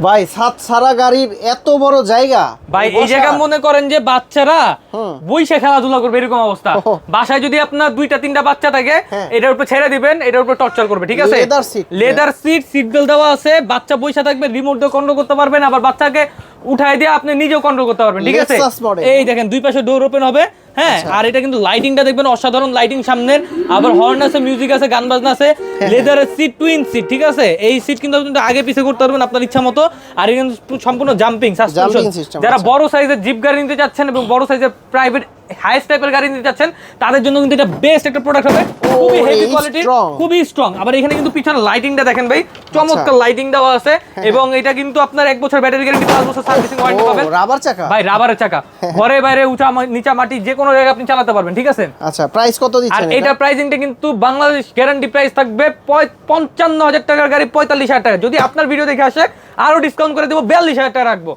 ভাই সাত সারা গাড়ির এত বড় জায়গা ভাই এই জায়গা মনে করেন যে বাচ্চারা বইসে খেলাধুলা করবে এরকম অবস্থা। বাসায় যদি আপনার 2টা-3টা বাচ্চা থাকে এটার উপর ছেড়ে দিবেন, এটার উপর টর্চার করবে, ঠিক আছে? লেদার সিট বেল্ট দেওয়া আছে, বাচ্চা বইসা থাকবে, রিমোট দিয়ে কন্ট্রোল করতে পারবেন, আবার বাচ্চাকে উঠাই দিয়ে আপনি নিজেও কন্ট্রোল করতে পারবেন, ঠিক আছে? এই দেখেন দুই পাশে ডোর ওপেন হবে, হ্যাঁ। আর এটা কিন্তু লাইটিংটা দেখবেন অসাধারণ লাইটিং সামনের, আবার হর্ন আছে, মিউজিক আছে, গান বাজনা আছে, লেদারের সিট, টুইন সিট, ঠিক আছে? এই সিট কিন্তু আপনি আগে পিছে করতে পারবেন আপনার ইচ্ছা মতো। আর এটা কিন্তু সম্পূর্ণ জাম্পিং সাসপেনশন। যারা বড় সাইজের জিপ গাড়ি নিতে চাচ্ছেন এবং বড় সাইজের প্রাইভেট হাইস্ট টাইপের গাড়ি নিতে চাচ্ছেন তাদের জন্য কিন্তু এটা বেস্ট একটা প্রোডাক্ট হবে, খুবই হেভি কোয়ালিটির, খুবই স্ট্রং। আবার এখানে কিন্তু পিছনে লাইটিংটা দেখেন ভাই, চমৎকার লাইটিং দেওয়া আছে। এবং এটা কিন্তু আপনার 1 বছর ব্যাটারি গ্যারান্টি, 5 বছর সার্ভিসিং ওয়ারেন্টি পাবেন। রাবার চাকা ভাই, রাবারের চাকা, ঘরে বাইরে উঁচা নিচা মাটি যে কোনো জায়গায় আপনি চালাতে পারবেন, ঠিক আছে? আচ্ছা, প্রাইস কত দিচ্ছেন? আর এটা প্রাইসিংটা কিন্তু বাংলাদেশ গ্যারান্টি প্রাইস থাকবে 55,000 টাকার গাড়ি 45,000 টাকা। যদি আপনার ভিডিও দেখে আসে আরো ডিসকাউন্ট করে দেবো, 42,000 টাকা রাখবো।